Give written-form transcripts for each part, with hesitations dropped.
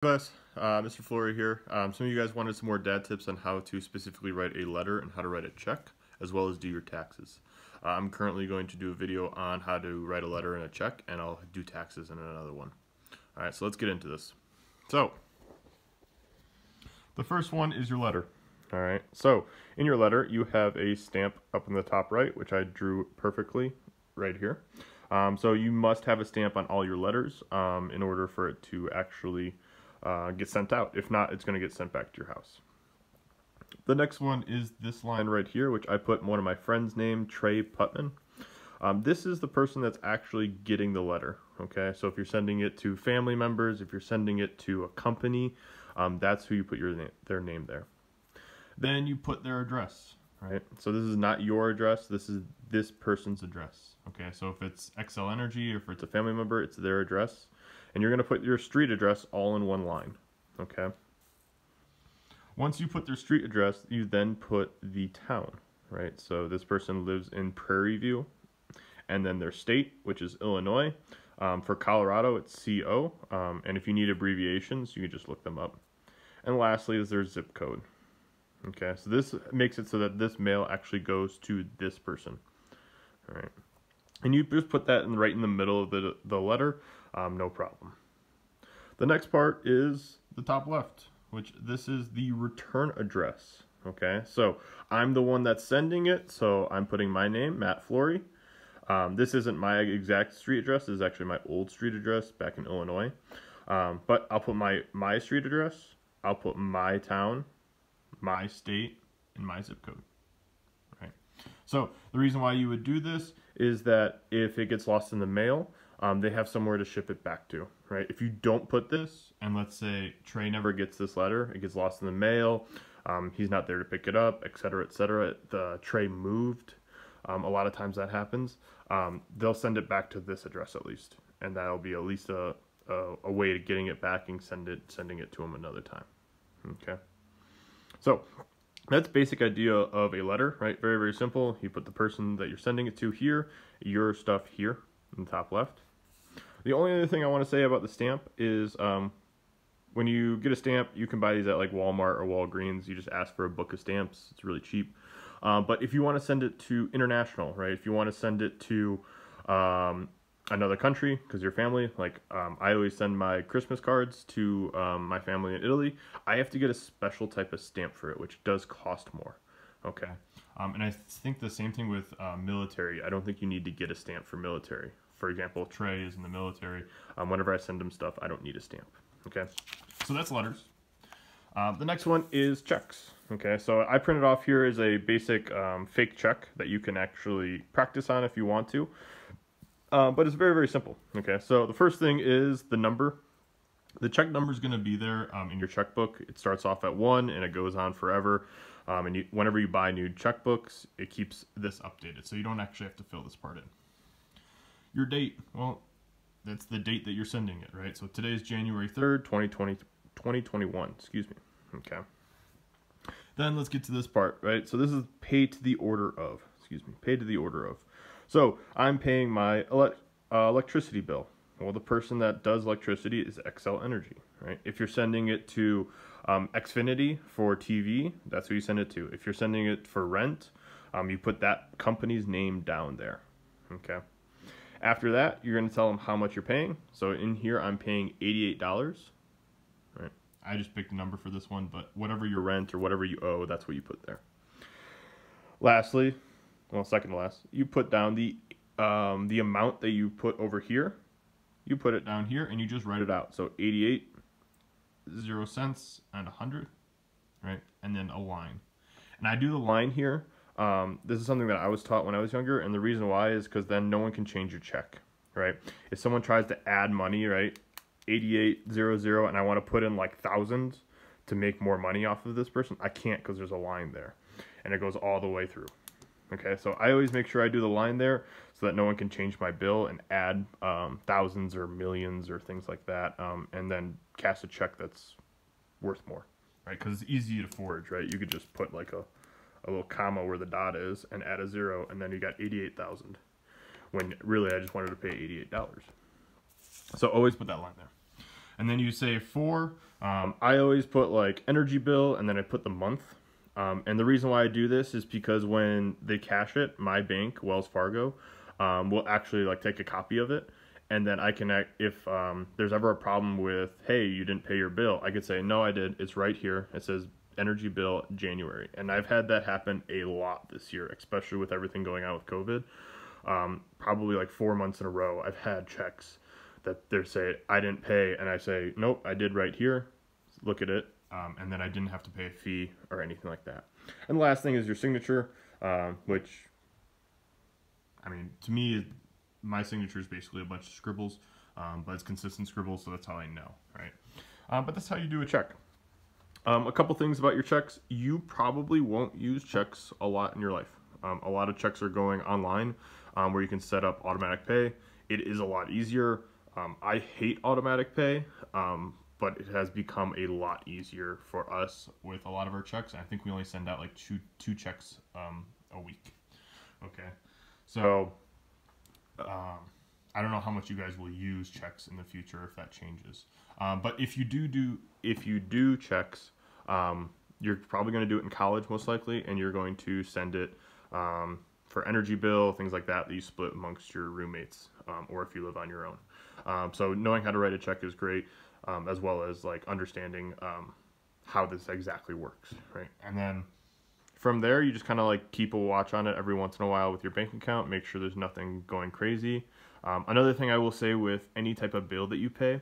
Class, Mr. Flory here. Some of you guys wanted some more dad tips on how to specifically write a letter and how to write a check, as well as do your taxes. I'm currently going to do a video on how to write a letter and a check, and I'll do taxes in another one. Alright, so let's get into this. So, the first one is your letter. Alright, so in your letter, you have a stamp up in the top right, which I drew perfectly right here. So you must have a stamp on all your letters in order for it to actually get sent out. If not, it's going to get sent back to your house. The next one is this line right here, which I put one of my friends' name, Trey Putman. This is the person that's actually getting the letter. Okay, so if you're sending it to family members, if you're sending it to a company, that's who you put their name there. Then you put their address. Right, so this is not your address, this is this person's address. Okay, so if it's Xcel Energy, or if it's a family member, it's their address. And you're going to put your street address all in one line. Okay. Once you put their street address, you then put the town. Right, so this person lives in Prairie View. And then their state, which is Illinois. For Colorado, it's CO. And if you need abbreviations, you can just look them up. And lastly is their zip code. Okay, so this makes it so that this mail actually goes to this person. All right, and you just put that right in the middle of the letter, no problem. The next part is the top left, which this is the return address. Okay, so I'm the one that's sending it, so I'm putting my name, Matt Flory. This isn't my exact street address. This is actually my old street address back in Illinois. But I'll put my street address. I'll put my town, my state, and my zip code. Right. So the reason why you would do this is that if it gets lost in the mail, they have somewhere to ship it back to. Right. If you don't put this, and let's say Trey never gets this letter, it gets lost in the mail, he's not there to pick it up, etc., etc. The Trey moved. A lot of times that happens. They'll send it back to this address at least, and that'll be at least a way to getting it back and sending it to him another time. Okay. So that's basic idea of a letter, right? Very, very simple. You put the person that you're sending it to here, your stuff here in the top left. The only other thing I want to say about the stamp is when you get a stamp, you can buy these at like Walmart or Walgreens. You just ask for a book of stamps. It's really cheap. But if you want to send it to international, right? If you want to send it to another country because your family, like I always send my Christmas cards to my family in Italy, I have to get a special type of stamp for it, which does cost more. Okay, and I think the same thing with military. I don't think you need to get a stamp for military. For example, Trey is in the military. Whenever I send him stuff, I don't need a stamp. Okay, so that's letters. The next one is checks. Okay, so I printed off here is a basic fake check that you can actually practice on if you want to. But it's very, very simple. Okay, so the first thing is the number. The check number is going to be there in your checkbook. It starts off at 1 and it goes on forever. And whenever you buy new checkbooks, it keeps this updated. So you don't actually have to fill this part in. Your date, well, that's the date that you're sending it, right? So today is January 3rd, 2021, excuse me. Okay. Then let's get to this part, right? So this is pay to the order of, pay to the order of. So I'm paying my electricity bill. Well, the person that does electricity is Xcel Energy, right? If you're sending it to Xfinity for TV, that's who you send it to. If you're sending it for rent, you put that company's name down there, okay? After that, you're going to tell them how much you're paying. So in here, I'm paying $88, right? I just picked a number for this one, but whatever your rent or whatever you owe, that's what you put there. Lastly, well, second to last, you put down the amount that you put over here. You put it down here, and you just write it out. So 88, 0 cents, and 100, right? And then a line. And I do the line here. This is something that I was taught when I was younger, and the reason why is because then no one can change your check, right? If someone tries to add money, right, 8800, and I want to put in like thousands to make more money off of this person, I can't because there's a line there, and it goes all the way through. Okay, so I always make sure I do the line there so that no one can change my bill and add thousands or millions or things like that, and then cast a check that's worth more, right? Because it's easy to forge, right? You could just put like a little comma where the dot is and add a 0, and then you got 88,000. When really I just wanted to pay $88. So always put that line there. And then you say for, I always put like energy bill and then I put the month. And the reason why I do this is because when they cash it, my bank, Wells Fargo, will actually like take a copy of it. And then I can, if there's ever a problem with, hey, you didn't pay your bill, I could say, no, I did. It's right here. It says energy bill January. And I've had that happen a lot this year, especially with everything going on with COVID. Probably like 4 months in a row, I've had checks that they say, I didn't pay. And I say, nope, I did right here. Look at it. And then I didn't have to pay a fee or anything like that. And the last thing is your signature, which, I mean, to me, my signature is basically a bunch of scribbles, but it's consistent scribbles, so that's how I know, right? But that's how you do a check. A couple things about your checks. You probably won't use checks a lot in your life. A lot of checks are going online, where you can set up automatic pay. It is a lot easier. I hate automatic pay, but it has become a lot easier for us with a lot of our checks. I think we only send out like two checks a week. Okay, so I don't know how much you guys will use checks in the future if that changes. But if you do checks, you're probably going to do it in college most likely, and you're going to send it for energy bill, things like that you split amongst your roommates, or if you live on your own. So knowing how to write a check is great, as well as like understanding how this exactly works, right? And then from there, you just kind of like keep a watch on it every once in a while with your bank account, make sure there's nothing going crazy. Another thing I will say with any type of bill that you pay,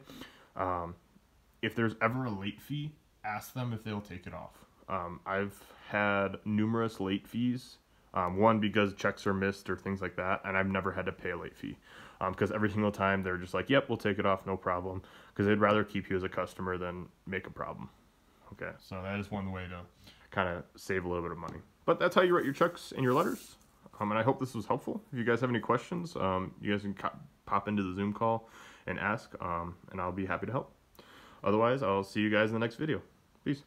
if there's ever a late fee, ask them if they'll take it off. I've had numerous late fees, one because checks are missed or things like that, and I've never had to pay a late fee, because every single time they're just like, yep, we'll take it off, no problem, because they'd rather keep you as a customer than make a problem. Okay, so that is one way to kind of save a little bit of money. But that's how you write your checks and your letters. And I hope this was helpful. If you guys have any questions, you guys can pop into the Zoom call and ask, and I'll be happy to help. Otherwise, I'll see you guys in the next video. Peace.